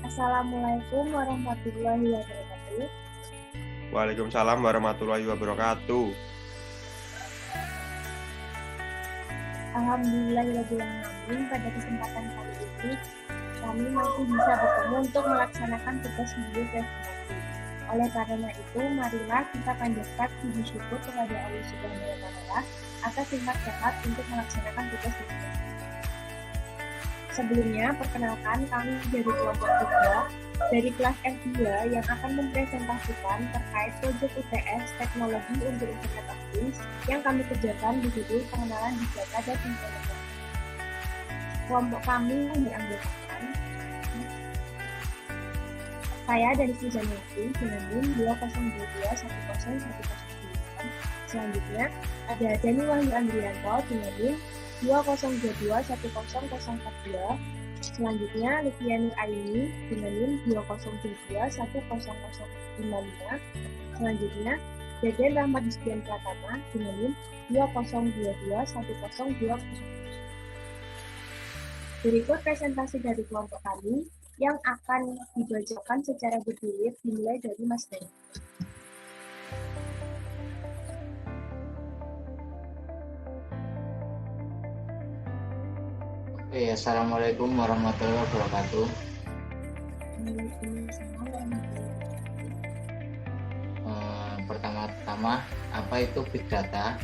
Assalamualaikum warahmatullahi wabarakatuh. Waalaikumsalam warahmatullahi wabarakatuh. Alhamdulillahirrahmanirrahim. Pada kesempatan kali ini kami masih bisa bertemu untuk melaksanakan tugas video presentasi. Oleh karena itu, marilah kita panjatkan puji syukur kepada Allah Subhanahu wa Ta'ala atas nikmat sehat untuk melaksanakan tugas video. Sebelumnya, perkenalkan kami dari kelompok 3 dari kelas F2 yang akan mempresentasikan terkait proyek UTS Teknologi untuk Internet of Things yang kami kerjakan di judul pengenalan Big Data dan Internet of Things. Kelompok kami yang beranggotakan saya dari Suzaniati dengan NIM 2022101009. Selanjutnya ada Dani Wahyu Andrianto dengan NIM 2022101042. Selanjutnya Liviani Aini dengan NIM 2022100055. Selanjutnya Deden Rahmat Distian Pratama dengan NIM 20221020. Berikut presentasi dari kelompok kami yang akan dibacakan secara bergilir dimulai dari Mas Dani. Assalamualaikum warahmatullahi wabarakatuh. Pertama-tama, apa itu Big Data?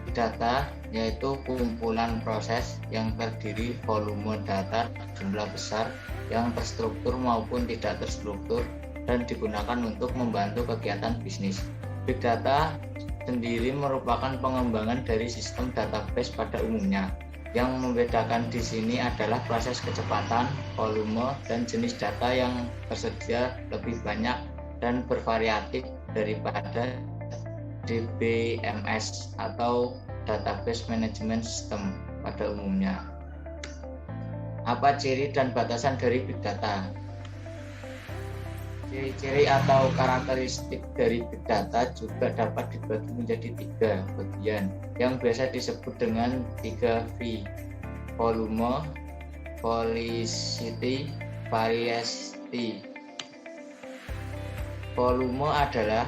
Big Data yaitu kumpulan proses yang terdiri volume data jumlah besar yang terstruktur maupun tidak terstruktur dan digunakan untuk membantu kegiatan bisnis. Big Data sendiri merupakan pengembangan dari sistem database pada umumnya. Yang membedakan di sini adalah proses kecepatan, volume, dan jenis data yang tersedia lebih banyak dan bervariatif daripada DBMS atau Database Management System pada umumnya. Apa ciri dan batasan dari Big Data? Ciri-ciri atau karakteristik dari Big Data juga dapat dibagi menjadi 3 bagian yang biasa disebut dengan 3V: volume, velocity, variety. Volume adalah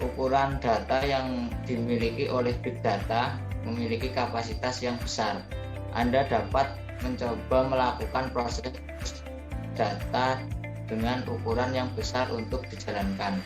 ukuran data yang dimiliki oleh Big Data memiliki kapasitas yang besar. Anda dapat mencoba melakukan proses data dengan ukuran yang besar untuk dijalankan.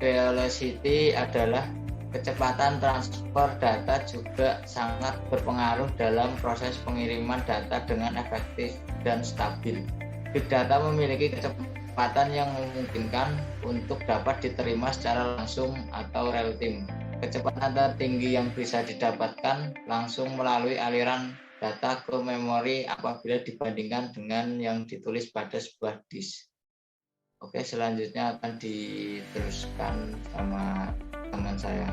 Velocity adalah kecepatan transfer data, juga sangat berpengaruh dalam proses pengiriman data dengan efektif dan stabil. Big Data memiliki kecepatan yang memungkinkan untuk dapat diterima secara langsung atau real time. Kecepatan tertinggi yang bisa didapatkan langsung melalui aliran data ke memori apabila dibandingkan dengan yang ditulis pada sebuah disk. Oke, selanjutnya akan diteruskan sama teman saya.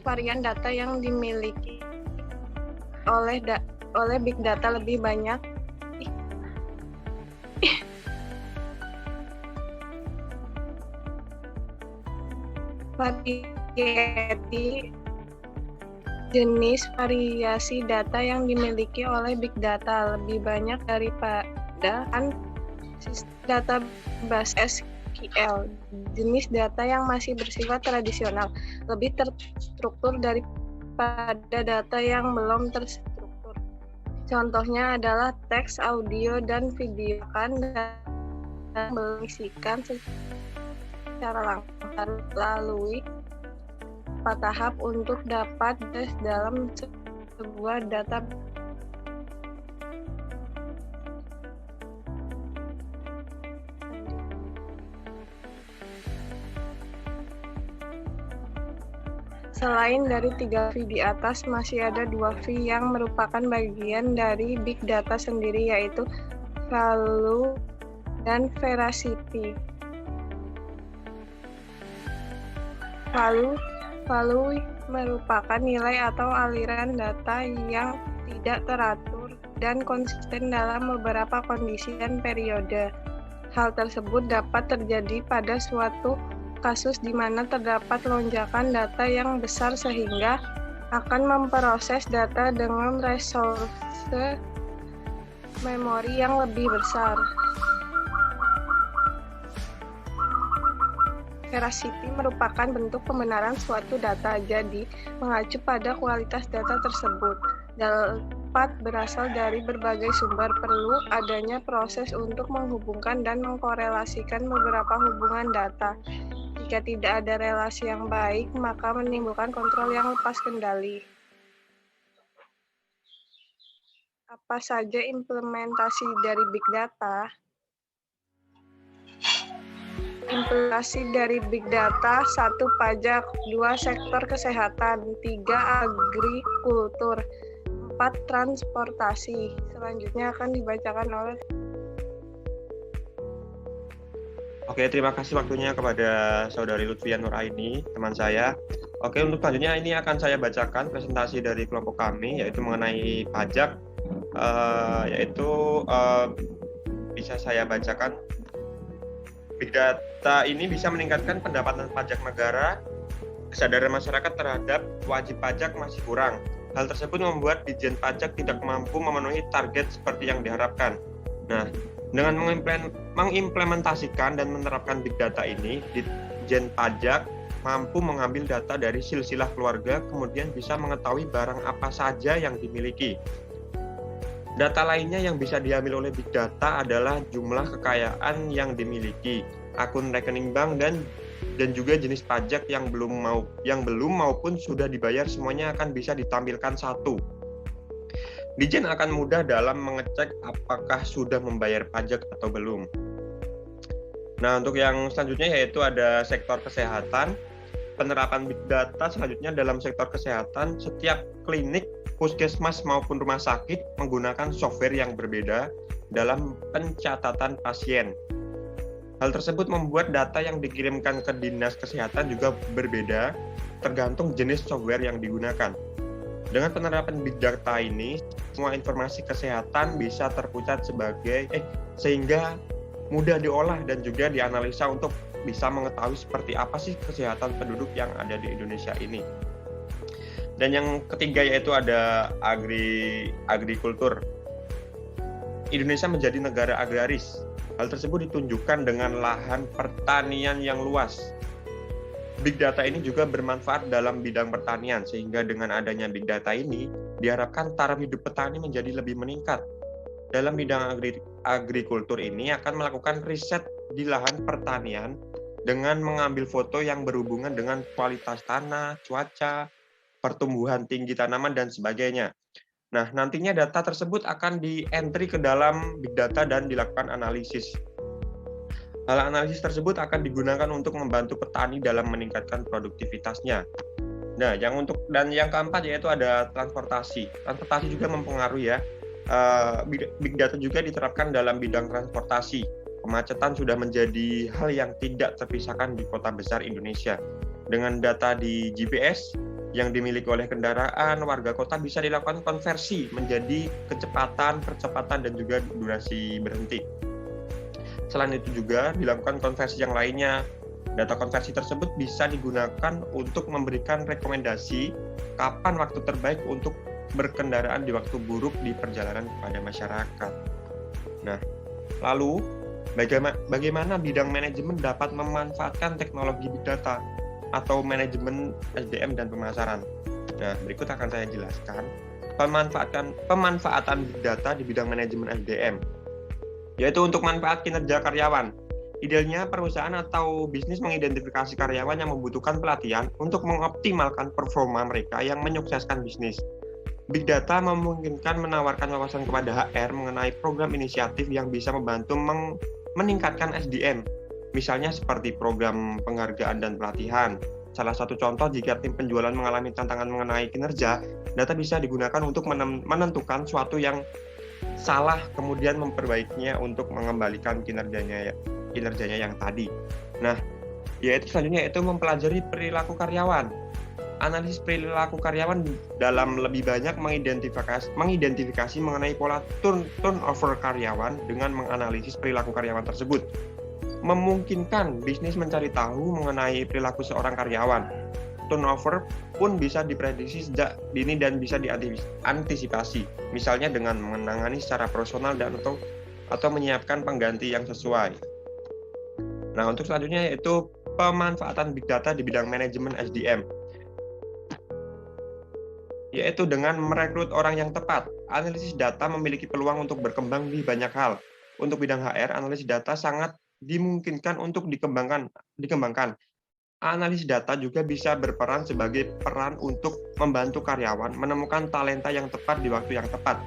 Varian data yang dimiliki oleh Big Data lebih banyak. Variety jenis variasi data yang dimiliki oleh Big Data lebih banyak daripada database SQL. Jenis data yang masih bersifat tradisional lebih terstruktur daripada data yang belum terstruktur. Contohnya adalah teks, audio, dan video dan mengisikan secara langsung melalui tahap untuk dapat dalam sebuah data. Selain dari 3V di atas, masih ada 2V yang merupakan bagian dari Big Data sendiri, yaitu value dan veracity. Value merupakan nilai atau aliran data yang tidak teratur dan konsisten dalam beberapa kondisi dan periode. Hal tersebut dapat terjadi pada suatu kasus di mana terdapat lonjakan data yang besar sehingga akan memproses data dengan resource memori yang lebih besar. Veracity merupakan bentuk pembenaran suatu data, jadi mengacu pada kualitas data tersebut. Dapat berasal dari berbagai sumber, perlu adanya proses untuk menghubungkan dan mengkorelasikan beberapa hubungan data. Jika tidak ada relasi yang baik, maka menimbulkan kontrol yang lepas kendali. Apa saja implementasi dari Big Data? Implementasi dari Big Data: 1. Pajak, 2. Sektor kesehatan, 3. Agrikultur, 4. Transportasi. Selanjutnya akan dibacakan oleh. Oke, terima kasih waktunya kepada Saudari Lutfian Nuraini, teman saya. Oke, untuk selanjutnya ini akan saya bacakan presentasi dari kelompok kami, yaitu mengenai pajak, bisa saya bacakan. Big Data ini bisa meningkatkan pendapatan pajak negara, kesadaran masyarakat terhadap wajib pajak masih kurang. Hal tersebut membuat Ditjen Pajak tidak mampu memenuhi target seperti yang diharapkan. Nah, dengan mengimplementasikan dan menerapkan Big Data ini, Ditjen Pajak mampu mengambil data dari silsilah keluarga, kemudian bisa mengetahui barang apa saja yang dimiliki. Data lainnya yang bisa diambil oleh Big Data adalah jumlah kekayaan yang dimiliki, akun rekening bank, dan juga jenis pajak yang belum maupun sudah dibayar, semuanya akan bisa ditampilkan satu. Ditjen akan mudah dalam mengecek apakah sudah membayar pajak atau belum. Nah, untuk yang selanjutnya yaitu ada sektor kesehatan. Penerapan Big Data selanjutnya dalam sektor kesehatan, setiap klinik, puskesmas maupun rumah sakit menggunakan software yang berbeda dalam pencatatan pasien. Hal tersebut membuat data yang dikirimkan ke Dinas Kesehatan juga berbeda tergantung jenis software yang digunakan. Dengan penerapan Big Data ini, semua informasi kesehatan bisa terpusat sehingga mudah diolah dan juga dianalisa untuk bisa mengetahui seperti apa sih kesehatan penduduk yang ada di Indonesia ini. Dan yang ketiga yaitu ada agrikultur. Indonesia menjadi negara agraris. Hal tersebut ditunjukkan dengan lahan pertanian yang luas. Big Data ini juga bermanfaat dalam bidang pertanian, sehingga dengan adanya Big Data ini diharapkan taraf hidup petani menjadi lebih meningkat. Dalam bidang agrikultur ini akan melakukan riset di lahan pertanian dengan mengambil foto yang berhubungan dengan kualitas tanah, cuaca, pertumbuhan tinggi tanaman, dan sebagainya. Nah, nantinya data tersebut akan di-entry ke dalam Big Data dan dilakukan analisis. Hal analisis tersebut akan digunakan untuk membantu petani dalam meningkatkan produktivitasnya. Nah, yang keempat yaitu ada transportasi. Transportasi juga mempengaruhi ya. Big Data juga diterapkan dalam bidang transportasi. Kemacetan sudah menjadi hal yang tidak terpisahkan di kota besar Indonesia. Dengan data di GPS yang dimiliki oleh kendaraan, warga kota bisa dilakukan konversi menjadi kecepatan, percepatan, dan juga durasi berhenti. Selain itu juga dilakukan konversi yang lainnya. Data konversi tersebut bisa digunakan untuk memberikan rekomendasi kapan waktu terbaik untuk berkendaraan di waktu buruk di perjalanan kepada masyarakat. Nah, lalu bagaimana bidang manajemen dapat memanfaatkan teknologi Big Data atau manajemen SDM dan pemasaran? Nah, berikut akan saya jelaskan pemanfaatan Big Data di bidang manajemen SDM, yaitu untuk manfaat kinerja karyawan. Idealnya perusahaan atau bisnis mengidentifikasi karyawan yang membutuhkan pelatihan untuk mengoptimalkan performa mereka yang menyukseskan bisnis. Big Data memungkinkan menawarkan wawasan kepada HR mengenai program inisiatif yang bisa membantu meningkatkan SDM, misalnya seperti program penghargaan dan pelatihan. Salah satu contoh, jika tim penjualan mengalami tantangan mengenai kinerja, data bisa digunakan untuk menentukan suatu yang salah, kemudian memperbaikinya untuk mengembalikan kinerjanya yang tadi. Nah, selanjutnya yaitu mempelajari perilaku karyawan. Analisis perilaku karyawan dalam lebih banyak mengidentifikasi mengenai pola turnover karyawan dengan menganalisis perilaku karyawan tersebut. Memungkinkan bisnis mencari tahu mengenai perilaku seorang karyawan. Turnover pun bisa diprediksi sejak dini dan bisa diantisipasi, misalnya dengan menangani secara profesional dan atau menyiapkan pengganti yang sesuai. Nah, untuk selanjutnya yaitu pemanfaatan big data di bidang manajemen SDM, yaitu dengan merekrut orang yang tepat. Analisis data memiliki peluang untuk berkembang di banyak hal. Untuk bidang HR, analisis data sangat dimungkinkan untuk dikembangkan. Analisis data juga bisa berperan sebagai peran untuk membantu karyawan menemukan talenta yang tepat di waktu yang tepat.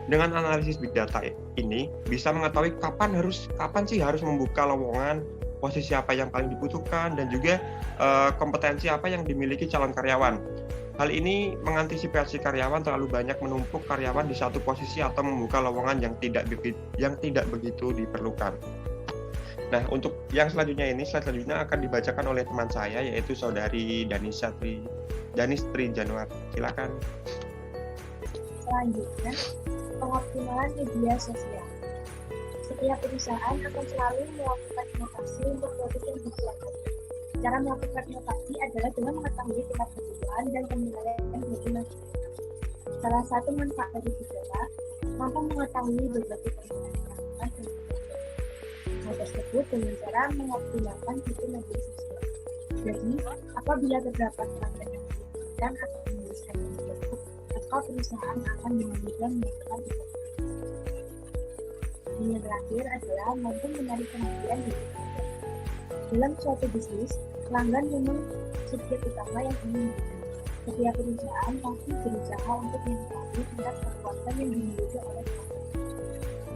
Dengan analisis big data ini bisa mengetahui kapan sih harus membuka lowongan, posisi apa yang paling dibutuhkan, dan juga kompetensi apa yang dimiliki calon karyawan. Hal ini mengantisipasi karyawan terlalu banyak menumpuk karyawan di satu posisi atau membuka lowongan yang tidak begitu diperlukan. Nah, untuk yang selanjutnya slide selanjutnya akan dibacakan oleh teman saya, yaitu Saudari Danis Tri Januar. Silakan. Selanjutnya, pengoptimalan media sosial. Setiap perusahaan akan selalu melakukan inovasi untuk produk yang disiapkan. Cara melakukan inovasi adalah dengan mengetahui tingkat kebutuhan dan penilaian bagi masyarakat. Salah satu manfaat dari big data mampu mengetahui berbagai permasalahan dan hal tersebut dengan cara mengoptimalkan fitur media sosial. Jadi, apabila terdapat pelanggan yang signifikan atau menuliskan yang buruk, maka perusahaan akan mengambil melakukan inovasi. Yang terakhir adalah mampu menarik perhatian dari pelanggan. Dalam suatu bisnis, pelanggan memang subjek utama yang ingin diberikan. Setiap perusahaan pasti berusaha untuk mengetahui tingkat kepuasan yang dimiliki oleh pelanggan.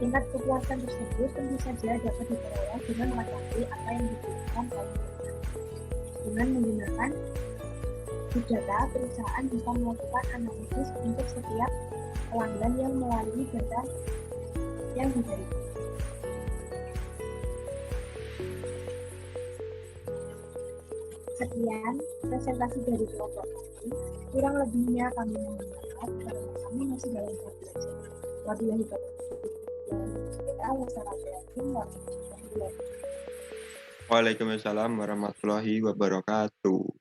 Tingkat kepuasan tersebut tentu saja dapat diperoleh dengan mengetahui apa yang dibutuhkan oleh pelanggan. Dengan menggunakan big data, perusahaan bisa melakukan analisis untuk setiap pelanggan yang melalui data yang diberikan. Sekian presentasi dari kelompok kami. Kurang lebihnya kami mohon maaf karena kami masih dalam tahap belajar. Wabillahi taufiq. Wassalamualaikum warahmatullahi wabarakatuh. Waalaikumsalam warahmatullahi wabarakatuh.